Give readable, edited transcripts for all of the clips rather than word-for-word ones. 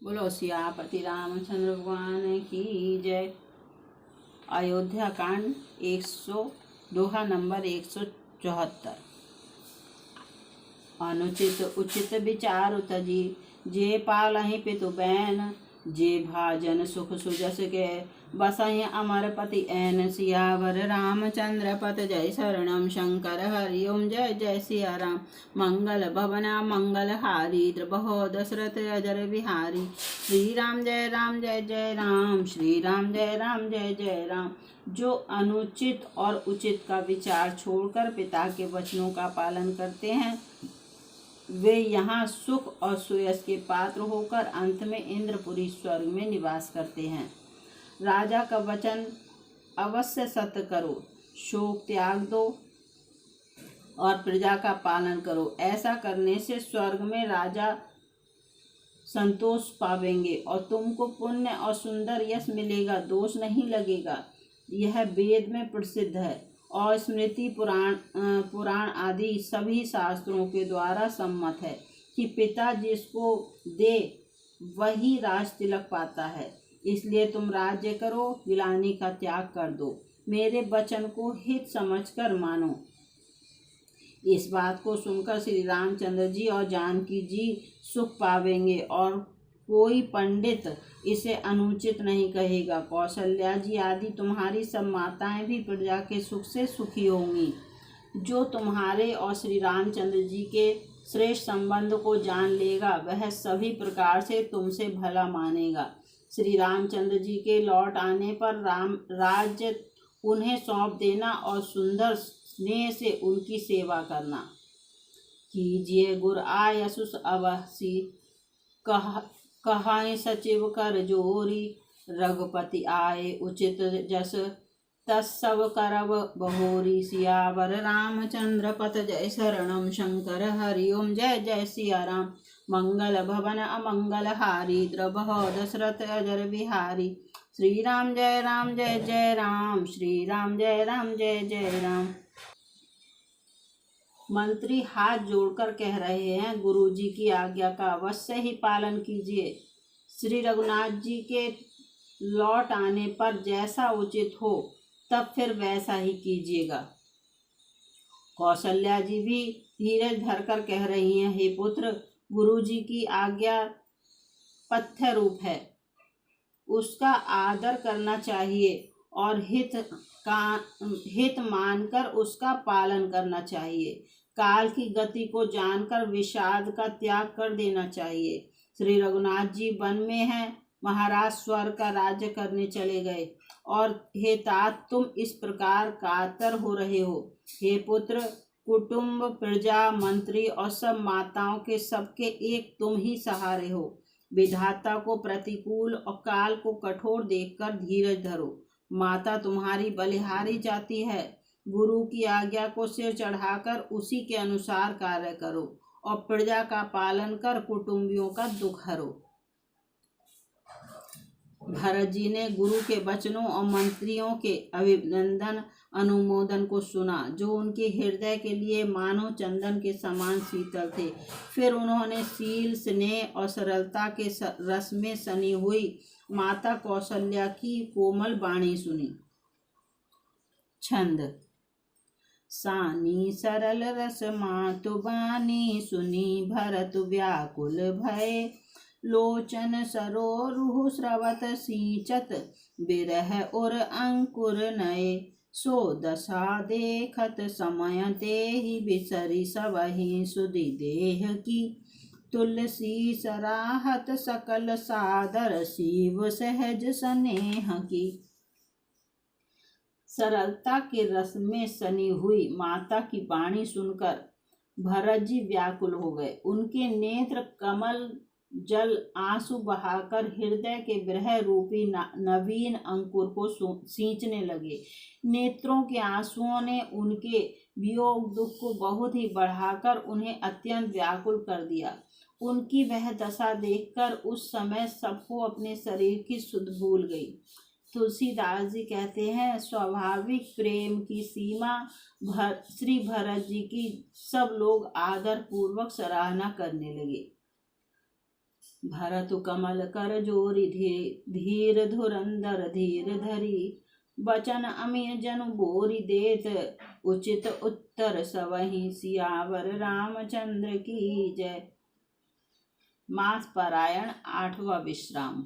बोलो सियापति रामचंद्र भगवान की जय। अयोध्या कांड 100 दोहा नंबर 174। अनुचित उचित विचार तजी, जे पालहि पितु बैन, जे भाजन सुख सुजस के, बसहि अमर पति ऐन। सियावर रामचंद्र पत जय शरणम, शंकर हरि ओम जय जय सिया राम। मंगल भवना मंगल हारी, द्रबहो दशरथ अजर बिहारी। श्री राम जय जय राम, श्री राम जय जय राम। जो अनुचित और उचित का विचार छोड़कर पिता के वचनों का पालन करते हैं, वे यहाँ सुख और सुयश के पात्र होकर अंत में इंद्रपुरी स्वर्ग में निवास करते हैं। राजा का वचन अवश्य सत्य करो, शोक त्याग दो और प्रजा का पालन करो। ऐसा करने से स्वर्ग में राजा संतोष पावेंगे और तुमको पुण्य और सुंदर यश मिलेगा, दोष नहीं लगेगा। यह वेद में प्रसिद्ध है और स्मृति पुराण आदि सभी शास्त्रों के द्वारा सम्मत है कि पिता जिसको दे वही राज तिलक पाता है। इसलिए तुम राज्य करो, गिलानी का त्याग कर दो, मेरे वचन को हित समझकर मानो। इस बात को सुनकर श्री रामचंद्र जी और जानकी जी सुख पावेंगे और कोई पंडित इसे अनुचित नहीं कहेगा। कौशल्या जी आदि तुम्हारी सब माताएं भी प्रजा के सुख से सुखी होंगी। जो तुम्हारे और श्री रामचंद्र जी के श्रेष्ठ संबंध को जान लेगा, वह सभी प्रकार से तुमसे भला मानेगा। श्री रामचंद्र जी के लौट आने पर राज्य उन्हें सौंप देना और सुंदर स्नेह से उनकी सेवा करना। कीजिए गुर आयसुस अवसी, कहाय सचिव कर जोरी। रघुपति आए उचित जस, तत्सव करब बहोरी। सियावर रामचंद्र पत जय शरणम, शंकर हरि ओम जय जय सिया राम। मंगल भवन अमंगल हारी, द्रबहो दशरथ अजर बिहारी। श्री राम जय जय राम, श्री राम जय जय राम। मंत्री हाथ जोड़कर कह रहे हैं, गुरु जी की आज्ञा का अवश्य ही पालन कीजिए। श्री रघुनाथ जी के लौट आने पर जैसा उचित हो तब फिर वैसा ही कीजिएगा। कौशल्या जी भी धीरज धरकर कह रही हैं, हे पुत्र, गुरु जी की आज्ञा पथ्य रूप है, उसका आदर करना चाहिए और हित मानकर उसका पालन करना चाहिए। काल की गति को जानकर विषाद का त्याग कर देना चाहिए। श्री रघुनाथ जी वन में हैं, महाराज स्वर्ग का राज्य करने चले गए और हे तात, तुम इस प्रकार कातर हो रहे हो। हे पुत्र, कुटुंब, प्रजा, मंत्री और सब माताओं के सबके एक तुम ही सहारे हो। विधाता को प्रतिकूल और काल को कठोर देखकर धीरज धरो। माता तुम्हारी बलिहारी जाती है। गुरु की आज्ञा को सिर चढ़ाकर उसी के अनुसार कार्य करो और प्रजा का पालन कर कुटुंबियों का दुख हरो। भरत जी ने गुरु के वचनों और मंत्रियों के अभिनंदन अनुमोदन को सुना, जो उनके हृदय के लिए मानो चंदन के समान शीतल थे। फिर उन्होंने शील, स्नेह और सरलता के रस में सनी हुई माता कौशल्या की कोमल वाणी सुनी। छंद। सानी सरल रस मातु बानी, सुनी भरत व्याकुल भय। लोचन सरोरुह स्रवत सींचत, बिरह और अंकुर नए। सो दशा देखत समय तेहि, बिसरी सबहि सुधि देह की। तुलसी सराहत सकल सादर, शिव सहज स्नेह की। सरलता के रस में सनी हुई माता की वाणी सुनकर भरत जी व्याकुल हो गए। उनके नेत्र कमल जल आंसू बहाकर हृदय के विरह रूपी नवीन अंकुर को सींचने लगे। नेत्रों के आंसुओं ने उनके वियोग दुख को बहुत ही बढ़ाकर उन्हें अत्यंत व्याकुल कर दिया। उनकी वह दशा देखकर उस समय सबको अपने शरीर की सुध भूल गई। तुलसीदास जी कहते हैं, स्वाभाविक प्रेम की सीमा श्री भरत जी की सब लोग आदर पूर्वक सराहना करने लगे। भरतु कमल कर जोरी धीर धुरंधर धीर धरी। बचन अमीर जनु बोरी देत उचित उत्तर सवहि। सियावर रामचंद्र की जय। मास पारायण 8वां विश्राम।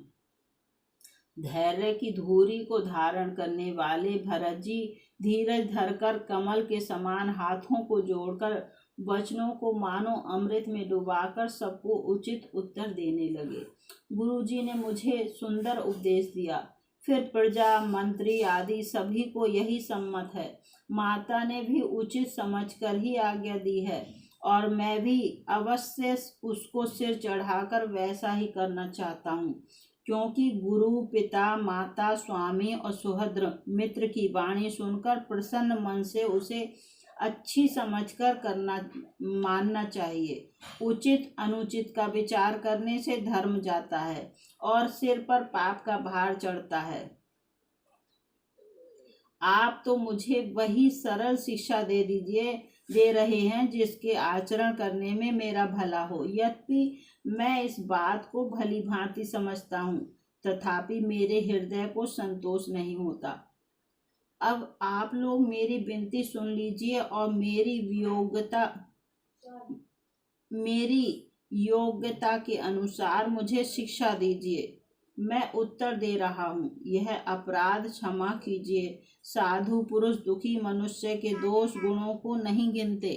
धैर्य की धूरी को धारण करने वाले भरत जी धीरज धरकर कमल के समान हाथों को जोड़कर वचनों को मानो अमृत में डुबाकर सबको उचित उत्तर देने लगे। गुरुजी ने मुझे सुंदर उपदेश दिया। फिर प्रजा मंत्री आदि सभी को यही सम्मत है। माता ने भी उचित समझकर ही आज्ञा दी है और मैं भी अवश्य उसको सिर चढ़ाकर वैसा ही करना चाहता हूँ, क्योंकि गुरु पिता माता स्वामी और सुहृद मित्र की वाणी सुनकर प्रसन्न मन से उसे अच्छी समझकर मानना चाहिए। उचित अनुचित का विचार करने से धर्म जाता है और सिर पर पाप का भार चढ़ता है। आप तो मुझे वही सरल शिक्षा दे रहे हैं जिसके आचरण करने में मेरा भला हो। यद्यपि मैं इस बात को भली भांति समझता हूँ, तथापि मेरे हृदय को संतोष नहीं होता। अब आप लोग मेरी विनती सुन लीजिए और मेरी योग्यता के अनुसार मुझे शिक्षा दीजिए। मैं उत्तर दे रहा हूँ। यह अपराध क्षमा कीजिए। साधु पुरुष दुखी मनुष्य के दोष गुणों को नहीं गिनते।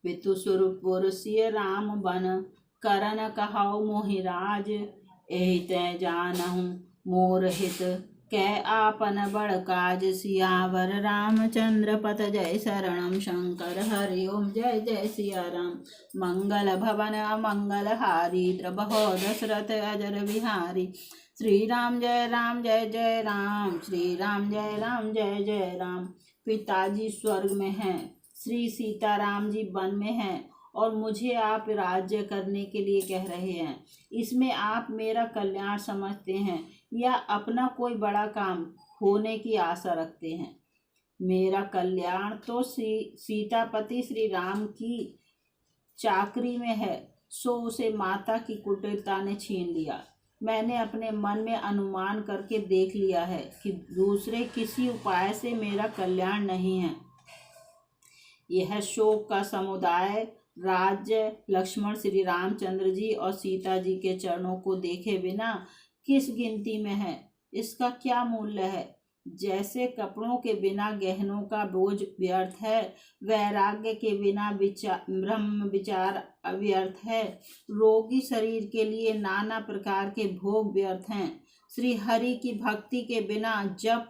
पितु सुरपुर सिय राम बन करन कहाऊ मोहिराज। एहि तै जानहु मोर हित कै आपन बड़ काज। सियावर रामचंद्र पत जय शरणम शंकर हरि ओम जय जय सिया राम। मंगल भवन अमंगल हारी द्रबहो दशरथ अजर बिहारी। श्री राम जय राम श्री राम जय जय राम। पिताजी स्वर्ग में हैं, श्री सीताराम जी वन में हैं और मुझे आप राज्य करने के लिए कह रहे हैं। इसमें आप मेरा कल्याण समझते हैं या अपना कोई बड़ा काम होने की आशा रखते हैं? मेरा कल्याण तो सीतापति श्री राम की चाकरी में है, सो उसे माता की कुटिलता ने छीन लिया। मैंने अपने मन में अनुमान करके देख लिया है कि दूसरे किसी उपाय से मेरा कल्याण नहीं है। यह शोक का समुदाय राज्य लक्ष्मण श्री रामचंद्र जी और सीता जी के चरणों को देखे बिना किस गिनती में है? इसका क्या मूल्य है? जैसे कपड़ों के बिना गहनों का बोझ व्यर्थ है, वैराग्य के बिना ब्रह्म विचार व्यर्थ है। रोगी शरीर के लिए नाना प्रकार के भोग व्यर्थ हैं। श्री हरि की भक्ति के बिना जप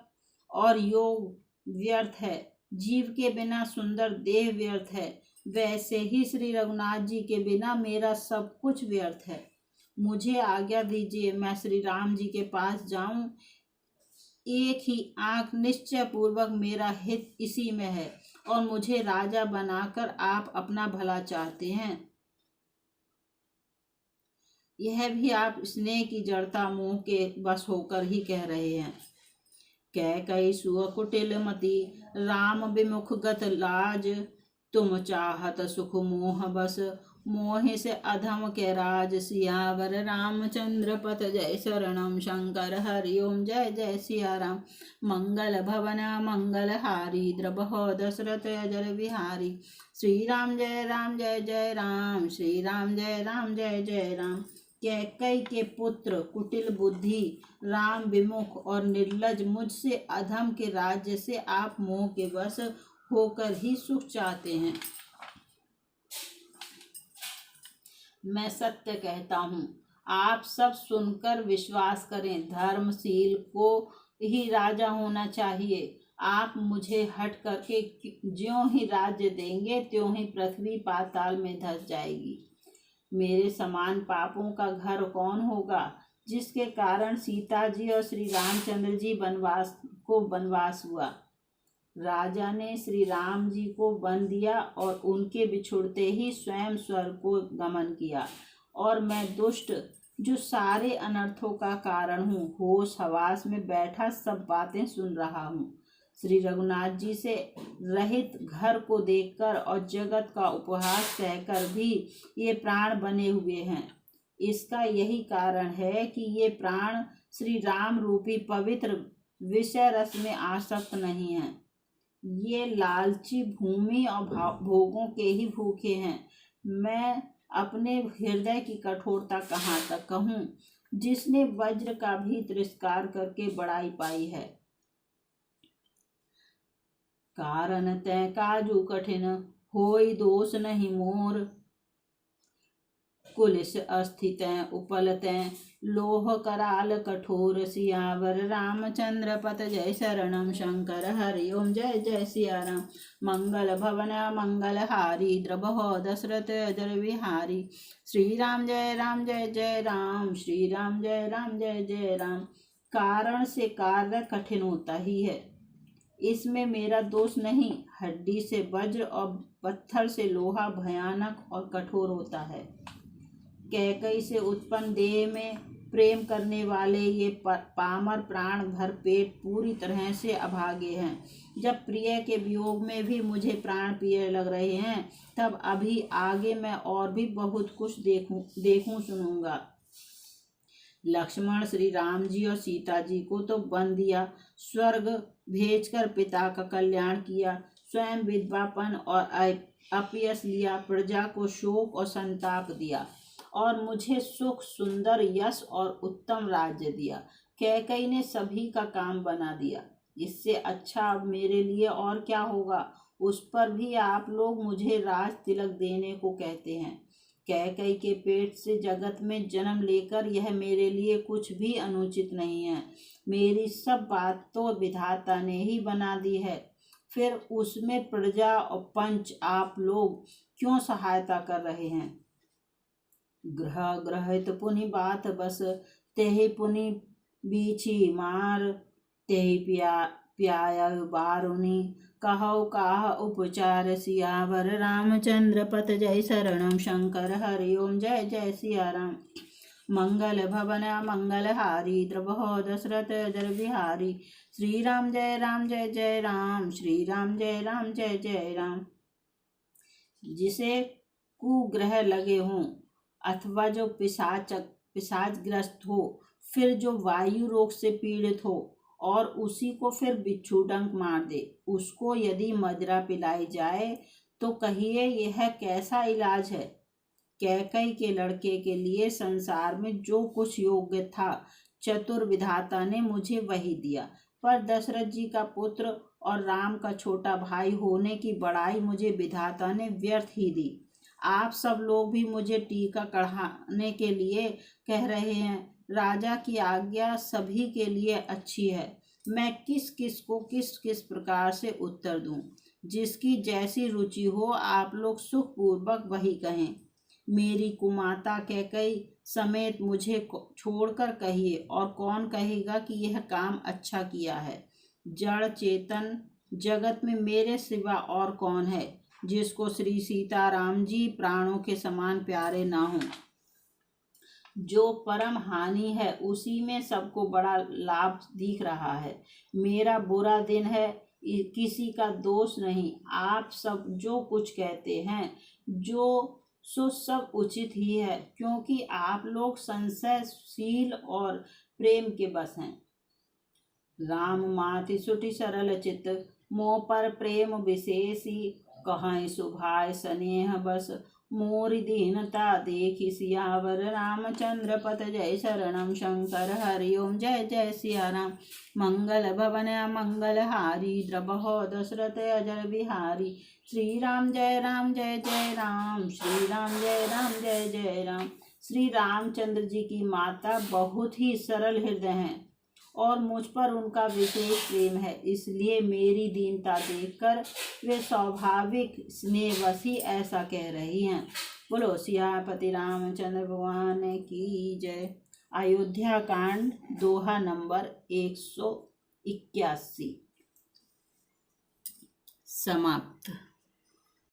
और योग व्यर्थ है। जीव के बिना सुंदर देह व्यर्थ है। वैसे ही श्री रघुनाथ जी के बिना मेरा सब कुछ व्यर्थ है। मुझे आज्ञा दीजिए, मैं श्री राम जी के पास जाऊं। एक ही आंख निश्चय पूर्वक मेरा हित इसी में है और मुझे राजा बनाकर आप अपना भला चाहते हैं। यह भी आप स्नेह की जड़ता मोह के बस होकर ही कह रहे हैं। कई सुअ कुटिल मति राम विमुख गत लाज। तुम चाहत सुख मोह बस मोह से अधम के राज। सियावर रामचंद्र पत जय शरणम शंकर हरि ओम जय जय सिया राम। मंगल भवन मंगल हारी द्रबहो दशरथ अजर बिहारी। श्री राम जय राम श्री राम जय जय राम। कैकई के पुत्र कुटिल बुद्धि राम विमुख और निर्लज मुझसे अधम के राज्य से आप मोह के वश होकर ही सुख चाहते हैं। मैं सत्य कहता हूँ, आप सब सुनकर विश्वास करें। धर्मशील को ही राजा होना चाहिए। आप मुझे हट करके ज्यों ही राज्य देंगे त्यों ही पृथ्वी पाताल में धंस जाएगी। मेरे समान पापों का घर कौन होगा, जिसके कारण सीता जी और श्री रामचंद्र जी वनवास हुआ। राजा ने श्री राम जी को वन दिया और उनके बिछुड़ते ही स्वयं स्वर्ग को गमन किया, और मैं दुष्ट जो सारे अनर्थों का कारण हूँ, होश हवास में बैठा सब बातें सुन रहा हूँ। श्री रघुनाथ जी से रहित घर को देखकर और जगत का उपहास सहकर भी ये प्राण बने हुए हैं। इसका यही कारण है कि ये प्राण श्री राम रूपी पवित्र विषय रस में आसक्त नहीं हैं। ये लालची भूमि और भोगों के ही भूखे हैं। मैं अपने हृदय की कठोरता कहाँ तक कहूँ, जिसने वज्र का भी तिरस्कार करके बड़ाई पाई है। कारण तै काजू कठिन होई दोष नहीं मोर, कुलिस अस्थित उपलत लोह कराल कठोर, सियावर रामचंद्र पत जय शरणम शंकर हरि ओम जय जय सिया राम। मंगल भवन मंगल हारी द्रबहो दशरथ अजर विहारी, श्री राम जय जय राम, श्री राम जय जय राम। कारण से कार्य कठिन होता ही है, इसमें मेरा दोष नहीं। हड्डी से वज्र और पत्थर से लोहा भयानक और कठोर होता है। कैकई से उत्पन्न देह में प्रेम करने वाले ये पामर प्राण भर पेट पूरी तरह से अभागे हैं। जब प्रिय के वियोग में भी मुझे प्राण प्रिय लग रहे हैं, तब अभी आगे मैं और भी बहुत कुछ देखूं सुनूंगा। लक्ष्मण श्री राम जी और सीता जी को तो बन दिया, स्वर्ग भेजकर पिता का कल्याण किया, स्वयं विधवापन और अपयश लिया, प्रजा को शोक और संताप दिया, और मुझे सुख सुंदर यश और उत्तम राज्य दिया। कैकई ने सभी का काम बना दिया। इससे अच्छा अब मेरे लिए और क्या होगा। उस पर भी आप लोग मुझे राज तिलक देने को कहते हैं। कैकई के पेट से जगत में जन्म लेकर यह मेरे लिए कुछ भी अनुचित नहीं है। मेरी सब बात तो विधाता ने ही बना दी है, फिर उसमें प्रजा और पंच आप लोग क्यों सहायता कर रहे हैं। ग्रह ग्रहित पुनि बात बस, तेहि पुनि बीछी मार, तेहि प्याय बारुनी, कहो काह उपचार, सियावर रामचंद्र पत जय शरणम शंकर हरि ओम जय जय सिया राम। मंगल भवन मंगल हारी द्रबहो दशरथ अजर बिहारी, श्री राम जय जय राम, श्री राम जय जय राम। जिसे कुग्रह लगे हों अथवा जो पिशाचग्रस्त हो, फिर जो वायु रोग से पीड़ित हो और उसी को फिर बिच्छू डंक मार दे, उसको यदि मदिरा पिलाई जाए तो कहिए यह कैसा इलाज है। कैकई के लड़के के लिए संसार में जो कुछ योग्य था, चतुर विधाता ने मुझे वही दिया, पर दशरथ जी का पुत्र और राम का छोटा भाई होने की बड़ाई मुझे विधाता ने व्यर्थ ही दी। आप सब लोग भी मुझे टीका कढ़ाने के लिए कह रहे हैं। राजा की आज्ञा सभी के लिए अच्छी है। मैं किस किस को किस प्रकार से उत्तर दूं। जिसकी जैसी रुचि हो आप लोग सुखपूर्वक वही कहें। मेरी कुमाता कैकई समेत मुझे छोड़कर कहिए, और कौन कहेगा कि यह काम अच्छा किया है। जड़ चेतन जगत में मेरे सिवा और कौन है जिसको श्री सीताराम जी प्राणों के समान प्यारे ना हों। जो परम हानि है उसी में सबको बड़ा लाभ दिख रहा है। मेरा बुरा दिन है, किसी का दोष नहीं। आप सब जो कुछ कहते हैं सो सब उचित ही है, क्योंकि आप लोग संशयशील और प्रेम के बस हैं। राम माति सुटि सरल चित, मोह पर प्रेम विशेषी, कहाँ सुभाय स्नेह बस, मोरि दीनता देखी, सियावर रामचंद्र पत जय शरणम शंकर हरि ओम जय जय सिया राम। मंगल भवन मंगल हारी द्रबहो दशरथ अजर बिहारी, श्री राम जय जय राम, श्री राम जय जय राम। श्री रामचंद्र जी की माता बहुत ही सरल हृदय हैं और मुझ पर उनका विशेष प्रेम है, इसलिए मेरी दीनता देखकर वे स्वाभाविक स्नेहवश ही ऐसा कह रही हैं। बोलो सियापति रामचंद्र भगवान की जय। अयोध्या कांड दोहा नंबर 181 समाप्त।